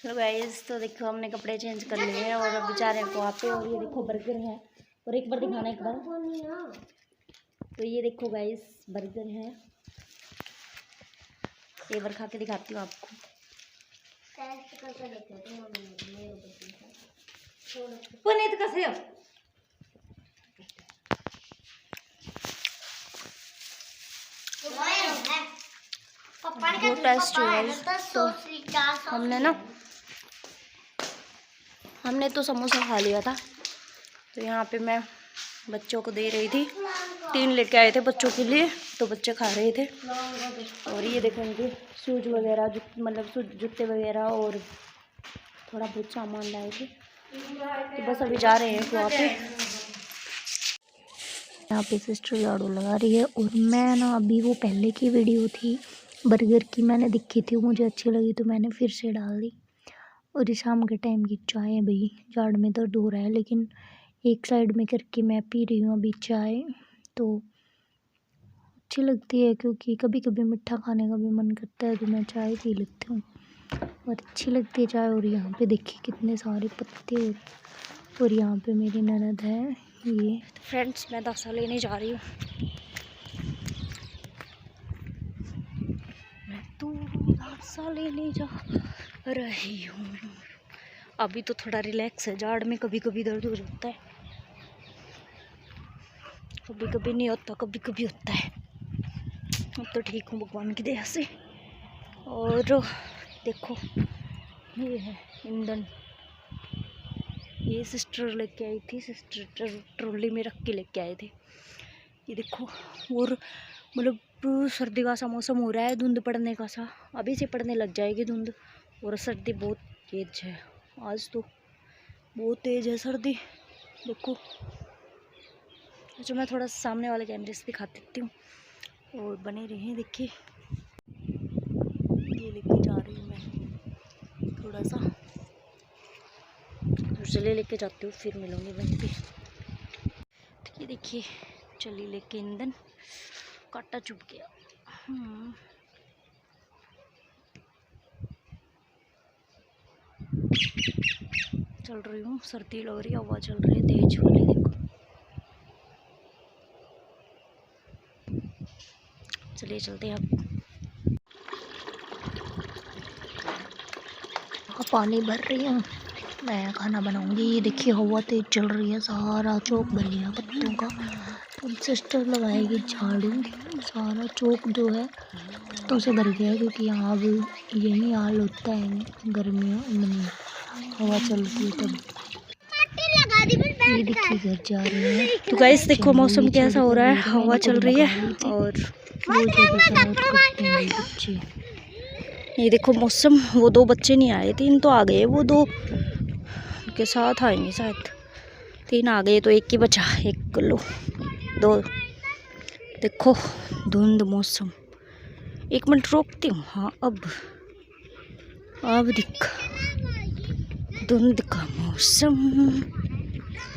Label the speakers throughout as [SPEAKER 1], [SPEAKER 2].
[SPEAKER 1] Hello guys, तो देखो हमने कपड़े चेंज कर लिए हैं और अब बेचारे को आते हैं। और ये देखो बर्गर है, और एक बार दिखाना एक बार। तो ये देखो गाइस बर्गर है, एक बार खा के दिखाती हूँ आपको। पुनीत कैसे हो? बहुत टेस्ट है। तो हमने तो समोसा खा लिया था। तो यहाँ पे मैं बच्चों को दे रही थी, 3 लेके आए थे बच्चों के लिए, तो बच्चे खा रहे थे। और ये देखो इनके शूज वगैरह, मतलब जूते वगैरह और थोड़ा बहुत सामान लाए थे। तो बस अभी जा रहे हैं वहाँ पे। यहाँ पे सिस्टर झाड़ू लगा रही है। और मैं ना अभी वो पहले की वीडियो थी बर्गर की, मैंने दिखी थी, मुझे अच्छी लगी तो मैंने फिर से डाल दी। और ये शाम के टाइम की चाय है भाई, जाड़ में दर्द हो रहा है लेकिन एक साइड में करके मैं पी रही हूँ अभी चाय। तो अच्छी लगती है क्योंकि कभी कभी मीठा खाने का भी मन करता है तो मैं चाय पी लेती हूँ और अच्छी लगती है चाय। और यहाँ पे देखिए कितने सारे पत्ते। और यहाँ पे मेरी ननद है ये। फ्रेंड्स मैं दसा लेने जा रही हूँ। मैं तो दसा लेने जा रही हूँ। अभी तो थोड़ा रिलैक्स है, जाड़ में कभी कभी दर्द हो जाता है, कभी कभी नहीं होता, कभी कभी होता है। अब तो ठीक हूँ भगवान की दया से। और देखो ये है ईंधन, ये सिस्टर लेके आई थी, सिस्टर ट्रॉली में रख के लेके आए थे। ये देखो। और मतलब सर्दी का सा मौसम हो रहा है, धुंध पड़ने का सा, अभी से पड़ने लग जाएगी धुंध। और सर्दी बहुत तेज है, आज तो बहुत तेज है सर्दी। देखो जो मैं थोड़ा सामने वाले कैमरे से दिखा देती हूँ और बने रहे। देखिए ये लेके जा रही हूँ मैं थोड़ा सा, चले लेके जाती हूँ, फिर मिलूंगी वहीं पे। ये देखिए चली लेके ईंधन, काटा चुभ गया। चल रही हूँ, सर्दी लग रही है, हवा चल रही है तेज वाली। देखो चलिए चलते हैं अब। पानी भर रही हूँ, मैं खाना बनाऊंगी। ये देखिए हवा तेज चल रही है, सारा चौक भर गया पत्तों का। तो सिस्टर लगाएगी झाड़ू, सारा चौक जो है पत्तों से भर गया क्योंकि यहाँ अब यही हाल होता है गर्मियों में, हवा चलती है तब। ये देखिए घर जा रहे हैं। तो गाइस देखो मौसम कैसा हो रहा है, हवा चल रही है और बच्चे। ये देखो मौसम, वो 2 बच्चे नहीं आए, 3 तो आ गए, वो 2 के साथ आएंगे शायद। 3 आ गए तो एक ही बचा, एक लो 2। देखो धुंध मौसम, 1 मिनट रोकती हूँ। हाँ अब दिखा धुंध का मौसम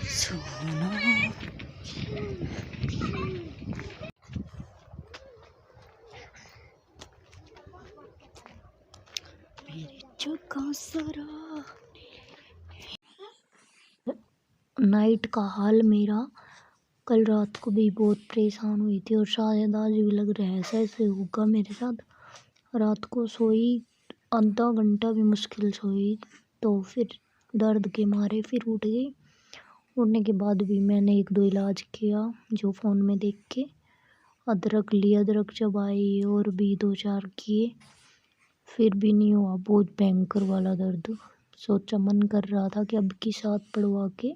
[SPEAKER 1] सोना। मेरी जगह सरा। नाइट का हाल मेरा, कल रात को भी बहुत परेशान हुई थी और शायद आज भी लग रहा है ऐसे होगा मेरे साथ। रात को सोई आधा घंटा भी मुश्किल सोई, तो फिर दर्द के मारे फिर उठ गई। उठने के बाद भी मैंने 1-2 इलाज किया जो फ़ोन में देख के। अदरक ली, अदरक चबाई और भी 2-4 किए, फिर भी नहीं हुआ, बहुत भयंकर वाला दर्द। सोचा, मन कर रहा था कि अब की साथ पड़वा के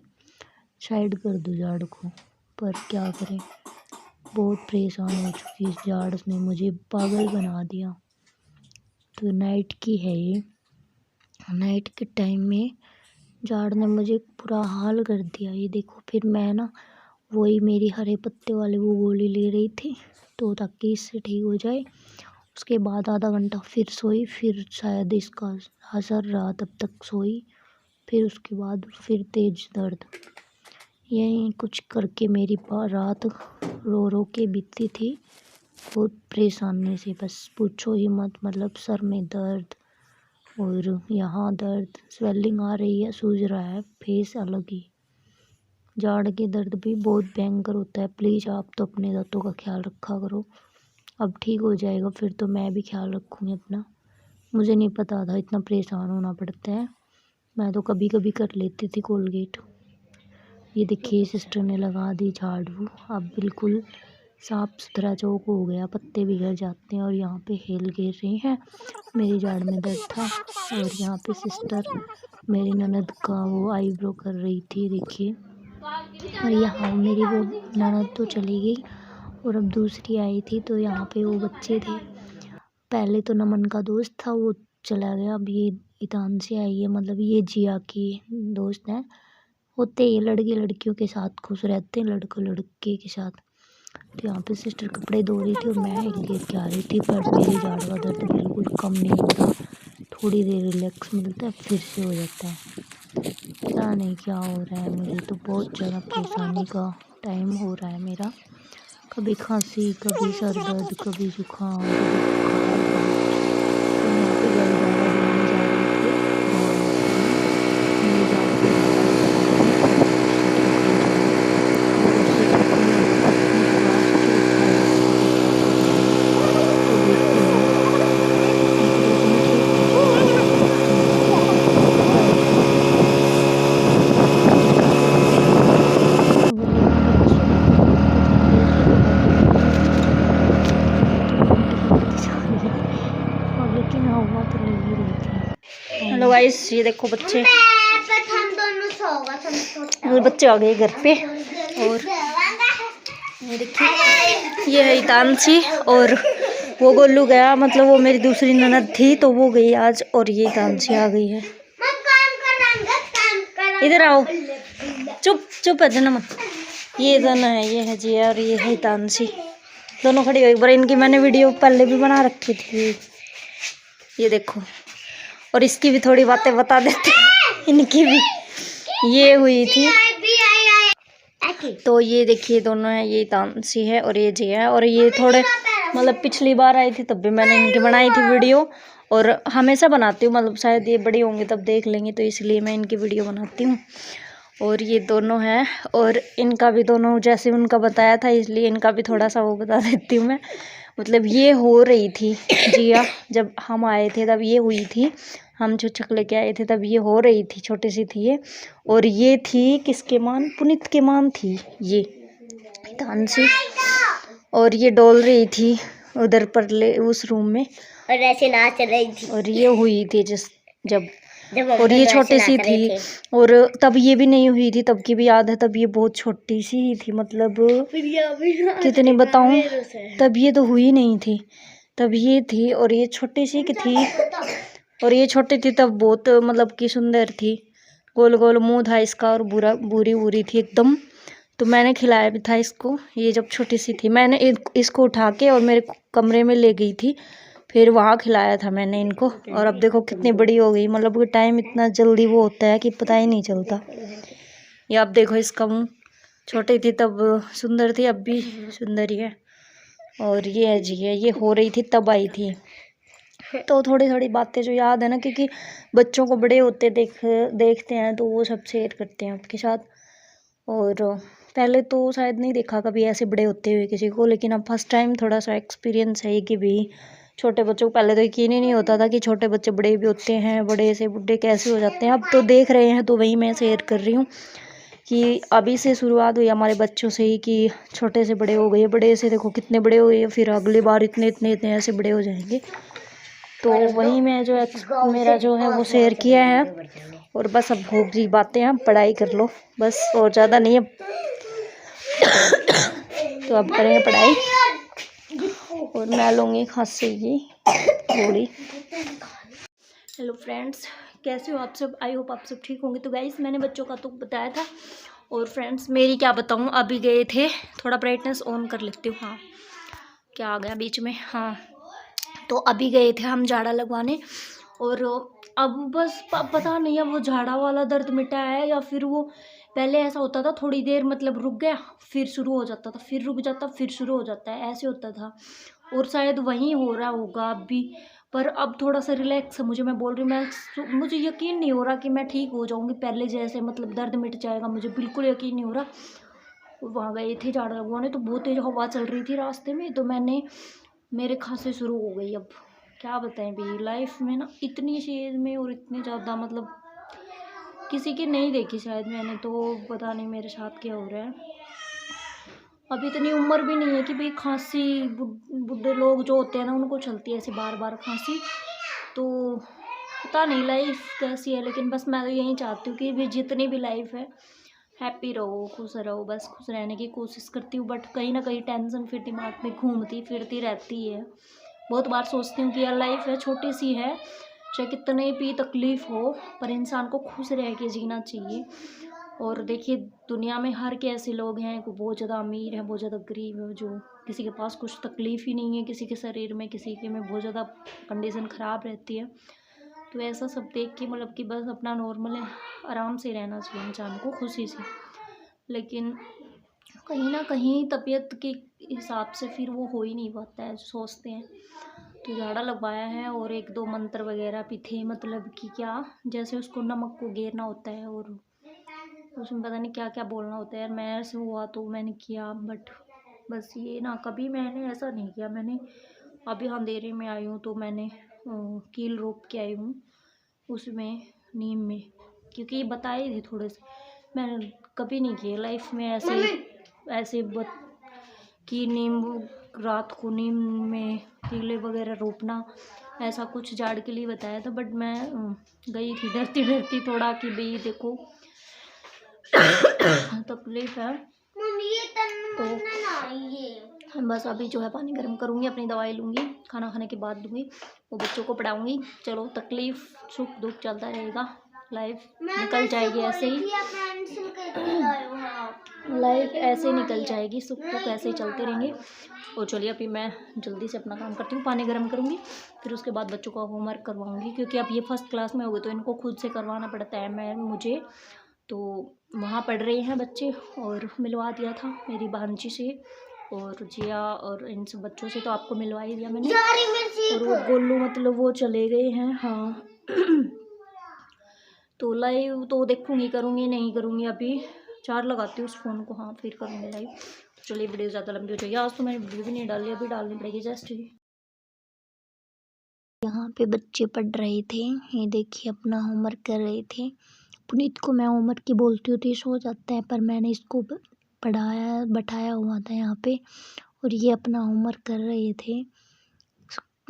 [SPEAKER 1] साइड कर दूँ जाड़ को, पर क्या करें, बहुत परेशान हो चुकी इस जाड़ ने, मुझे पागल बना दिया। तो नाइट की है ये, नाइट के टाइम में जाड़ ने मुझे बुरा हाल कर दिया। ये देखो फिर मैं ना वही मेरी हरे पत्ते वाली वो गोली ले रही थी तो ताकि इससे ठीक हो जाए। उसके बाद आधा घंटा फिर सोई, फिर शायद इसका असर रहा, तब तक सोई। फिर उसके बाद फिर तेज दर्द, यही कुछ करके मेरी रात रो रो के बीती थी, बहुत परेशानी से, बस पूछो ही मत। मतलब सर में दर्द, और यहाँ दर्द स्वेलिंग आ रही है, सूज रहा है, फेस अलग ही। जाड़ के दर्द भी बहुत भयंकर होता है। प्लीज़ आप तो अपने दांतों का ख्याल रखा करो। अब ठीक हो जाएगा, फिर तो मैं भी ख्याल रखूँगी अपना। मुझे नहीं पता था इतना परेशान होना पड़ता है। मैं तो कभी कभी कर लेती थी कोलगेट। ये देखिए सिस्टर ने लगा दी झाड़ू। अब बिल्कुल साफ सुथरा चौक हो गया, पत्ते बिगड़ जाते हैं। और यहाँ पे हेल गिर रही हैं, मेरी जाड़ में दर्द था। और यहाँ पे सिस्टर मेरी ननद का वो आईब्रो कर रही थी, देखिए। और यहाँ मेरी वो ननद तो चली गई और अब दूसरी आई थी। तो यहाँ पे वो बच्चे थे, पहले तो नमन का दोस्त था, वो चला गया। अब ये ईतान से आई है, मतलब ये जिया की दोस्त हैं। होते ये लड़के लड़कियों के साथ खुश रहते हैं, लड़के लड़के के साथ। तो यहाँ पे सिस्टर कपड़े धो रही थी और मैं हिल गिर के आ रही थी, पर मेरी जाड़ का दर्द बिल्कुल कम नहीं हो रहा। थोड़ी देर रिलैक्स मिलता है, फिर से हो जाता है। पता नहीं क्या हो रहा है, मुझे तो बहुत ज़्यादा परेशानी का टाइम हो रहा है मेरा। कभी खांसी, कभी सर दर्द, कभी जुकाम, कभी बुखार बहुत। तो यहाँ पे गल दवा देने जा रहे थे मेरी जाड़ को दवाई कराने, और सिस्टर कल जाए। ऊपर से छुट्टी है, इतनी क्लास चौथा है बच्चों का, क्या करूँ मैं। तो देखती हूँ, मतलब इतनी ठीक थी छोटी सी, मेरा तो पैर का टिश्यू पेपर लगा दिया। गले में मेरा सूख रहा है, पता नहीं एक ही दवा की वजह से तो मिनट बढ़ती जा रही है। और लेकिन हवा तो लग ही रही थी।
[SPEAKER 2] हेलो गाइस, ये देखो बच्चे,
[SPEAKER 3] हम दोनों सो गए।
[SPEAKER 2] और बच्चे आ गए घर पे। और ये देखिए, ये है ईतानसी। और वो गोलू गया, मतलब वो मेरी दूसरी ननद थी तो वो गई आज, और ये ईतानसी आ गई है। इधर आओ, चुप चुप है जना मत। ये दोनों है, ये है जिया और ये है ईतानसी। दोनों खड़ी हो। एक बार इनकी मैंने वीडियो पहले भी बना रखी थी, ये देखो। और इसकी भी थोड़ी बातें बता देते हैं, इनकी भी ये हुई थी। तो ये देखिए दोनों है, ये तानसी है और ये जिया है। और ये थोड़े मतलब पिछली बार आई थी तब भी मैंने इनकी बनाई थी वीडियो, और हमेशा बनाती हूँ, मतलब शायद ये बड़ी होंगी तब देख लेंगे, तो इसलिए मैं इनकी वीडियो बनाती हूँ। और ये दोनों हैं, और इनका भी दोनों जैसे उनका बताया था, इसलिए इनका भी थोड़ा सा वो बता देती हूँ मैं। मतलब ये हो रही थी जिया, जब हम आए थे तब ये हुई थी, हम चुचक लेके आए थे तब ये हो रही थी, छोटी सी थी ये। और ये थी किसके मान, पुनीत के मान थी ये तानसी। और ये डोल रही थी उधर पर ले उस रूम में,
[SPEAKER 3] और ऐसे नाच रही थी।
[SPEAKER 2] और ये हुई थी जब और
[SPEAKER 3] हम
[SPEAKER 2] ये
[SPEAKER 3] दोनों
[SPEAKER 2] छोटी
[SPEAKER 3] ऐसे
[SPEAKER 2] सी
[SPEAKER 3] नाच रहे
[SPEAKER 2] थी।
[SPEAKER 3] थे।
[SPEAKER 2] और तब ये भी नहीं हुई थी, तब की भी याद है, तब ये बहुत छोटी सी ही थी, मतलब कितनी बताऊं, तब ये तो हुई नहीं थी, तब ये थी। और ये छोटी सी की थी, और ये छोटी थी तब बहुत मतलब कि सुंदर थी, गोल गोल मुंह था इसका, और बुरी बुरी थी एकदम। तो मैंने खिलाया भी था इसको, ये जब छोटी सी थी मैंने इसको उठा के और मेरे कमरे में ले गई थी, फिर वहाँ खिलाया था मैंने इनको। और अब देखो कितनी बड़ी हो गई, मतलब कि टाइम इतना जल्दी वो होता है कि पता ही नहीं चलता। ये आप देखो इसका मुँह, छोटी थी तब सुंदर थी, अब भी सुंदर ही है। और ये है जी है, ये हो रही थी तब आई थी। तो थोड़ी थोड़ी बातें जो याद है ना, क्योंकि बच्चों को बड़े होते देखते हैं तो वो सब शेयर करते हैं आपके साथ। और पहले तो शायद नहीं देखा कभी ऐसे बड़े होते हुए किसी को, लेकिन अब फर्स्ट टाइम थोड़ा सा एक्सपीरियंस है कि भी छोटे बच्चों को पहले तो यकीन ही नहीं होता था कि छोटे बच्चे बड़े भी होते हैं, बड़े से बुढ़े कैसे हो जाते हैं। अब तो देख रहे हैं, तो वही मैं शेयर कर रही हूँ कि अभी से शुरुआत हुई हमारे बच्चों से ही, कि छोटे से बड़े हो गए, बड़े से देखो कितने बड़े हो गए, फिर अगली बार इतने इतने इतने ऐसे बड़े हो जाएंगे। तो वही मैं जो मेरा जो है वो शेयर किया है। और बस अब हो गई बातें, अब पढ़ाई कर लो बस, और ज़्यादा नहीं। अब तो अब करेंगे पढ़ाई, और मैं लूँगी खांसी की गोली। हेलो फ्रेंड्स, कैसे हो आप सब? आई होप आप सब ठीक होंगे। तो गाइस मैंने बच्चों का तो बताया था, और फ्रेंड्स मेरी क्या बताऊँ, अभी गए थे, थोड़ा ब्राइटनेस ऑन कर लेती हूँ। हाँ, क्या आ गया बीच में। हाँ, तो अभी गए थे हम झाड़ा लगवाने, और अब बस पता नहीं अब वो झाड़ा वाला दर्द मिटा है या फिर वो पहले ऐसा होता था, थोड़ी देर मतलब रुक गया, फिर शुरू हो जाता था, फिर रुक जाता, फिर शुरू हो जाता है, ऐसे होता था। और शायद वहीं हो रहा होगा अब भी, पर अब थोड़ा सा रिलैक्स है मुझे। मैं बोल रही हूँ, मुझे यकीन नहीं हो रहा कि मैं ठीक हो जाऊँगी पहले जैसे, मतलब दर्द मिट जाएगा, मुझे बिल्कुल यकीन नहीं हो रहा। वहाँ गए थे झाड़ू लगवाने तो बहुत तेज़ हवा चल रही थी रास्ते में, तो मेरे खांसी शुरू हो गई। अब क्या बताएं भाई, लाइफ में ना इतनी सी एज में और इतनी ज़्यादा मतलब किसी की नहीं देखी शायद मैंने, तो पता नहीं मेरे साथ क्या हो रहा है। अब इतनी उम्र भी नहीं है कि भाई खांसी, बूढ़े लोग जो होते हैं ना उनको चलती है ऐसे बार बार खांसी। तो पता नहीं लाइफ कैसी है, लेकिन बस मैं तो यही चाहती हूँ कि भी जितनी भी लाइफ है हैप्पी रहो, खुश रहो, बस खुश रहने की कोशिश करती हूँ। बट कहीं ना कहीं टेंशन फिर दिमाग में घूमती फिरती रहती है। बहुत बार सोचती हूँ कि यार लाइफ है, छोटी सी है, चाहे कितने भी तकलीफ़ हो पर इंसान को खुश रह के जीना चाहिए। और देखिए दुनिया में हर के ऐसे लोग हैं, कोई बहुत ज़्यादा अमीर है, बहुत ज़्यादा गरीब है, जो किसी के पास कुछ तकलीफ़ ही नहीं है, किसी के शरीर में, किसी के में बहुत ज़्यादा कंडीशन ख़राब रहती है। तो ऐसा सब देख के मतलब कि बस अपना नॉर्मल है, आराम से रहना चाहिए इंसान को, खुशी से। लेकिन कहीं ना कहीं तबीयत के हिसाब से फिर वो हो ही नहीं पाता है जो सोचते हैं। तो झाड़ा लगवाया है और 1-2 मंत्र वगैरह भी थे, मतलब कि क्या, जैसे उसको नमक को घेरना होता है और उसमें पता नहीं क्या क्या बोलना होता है। यार मैं ऐसे हुआ तो मैंने किया, बट बस ये ना, कभी मैंने ऐसा नहीं किया। मैंने अभी अंधेरे में आई हूँ तो मैंने कील रोप के आई हूँ उसमें, नीम में, क्योंकि ये बताए थे थोड़े से। मैंने कभी नहीं किया लाइफ में ऐसे कि नीम, रात को नीम में कीले वगैरह रोपना, ऐसा कुछ झाड़ के लिए बताया था। बट मैं गई थी डरती डरती थोड़ा कि भाई देखो तकलीफ है। तो बस अभी जो है पानी गर्म करूँगी, अपनी दवाई लूँगी, खाना खाने के बाद लूँगी, वो बच्चों को पढ़ाऊँगी। चलो तकलीफ़ सुख दुख चलता रहेगा, लाइफ निकल जाएगी ऐसे ही, लाइफ ऐसे निकल जाएगी, सुख दुख ऐसे ही चलते रहेंगे। और चलिए अभी मैं जल्दी से अपना काम करती हूँ, पानी गर्म करूँगी, फिर उसके बाद बच्चों का होमवर्क करवाऊँगी, क्योंकि अब ये फर्स्ट क्लास में हो गए तो इनको खुद से करवाना पड़ता है मुझे। तो वहाँ पढ़ रहे हैं बच्चे, और मिलवा दिया था मेरी भांजी से और जिया और इन सब बच्चों से, तो आपको मिलवा ही दिया मैंने। और वो गोलू मतलब वो चले गए हैं, हाँ। तो लाइव तो देखूँगी, करूँगी नहीं करूँगी, अभी चार्ज लगाती हूँ उस फ़ोन को, हाँ फिर करूँगी लाइव। तो चलिए वीडियो ज़्यादा लंबी हो जाएगी, आज तो मैंने वीडियो भी नहीं डाली, अभी डालनी पड़ेगी जस्ट।
[SPEAKER 1] यहाँ पे बच्चे पढ़ रहे थे, ये देखिए अपना होमवर्क कर रहे थे। पुनीत को मैं होमवर्क की बोलती हूँ तो ये सो जाता है, पर मैंने इसको बैठाया हुआ था यहाँ पे, और ये अपना होमवर्क कर रहे थे,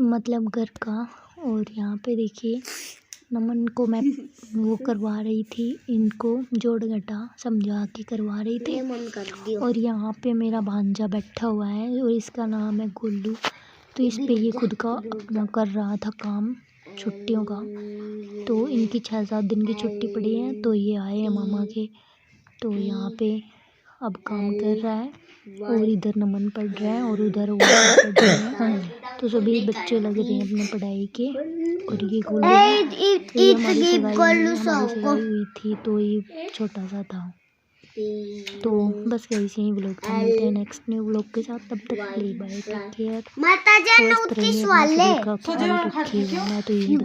[SPEAKER 1] मतलब घर का। और यहाँ पे देखिए नमन को मैं वो करवा रही थी, इनको जोड़ घटा समझा के करवा रही थी। और यहाँ पे मेरा भांजा बैठा हुआ है और इसका नाम है गोलू। तो इस पे ये खुद का अपना कर रहा था काम छुट्टियों का। तो इनकी 6-7 दिन की छुट्टी पड़ी है, तो ये आए हैं मामा के, तो यहाँ पे अब काम कर रहा है। और इधर नमन पढ़ रहा है और उधर वो पढ़ रहे हैं। तो सभी बच्चे लग रहे हैं अपने पढ़ाई के। और ये गोलू हमारी सगाई हुई थी, तो ये छोटा सा था। तो बस ऐसे ही व्लॉग था, मिलते हैं नेक्स्ट न्यू व्लॉग के साथ। तब तक के लिए बाय, टेक केयर, स्वस्थ रहिए, अपने शरीर का ख्याल रखिए। मैं तो यही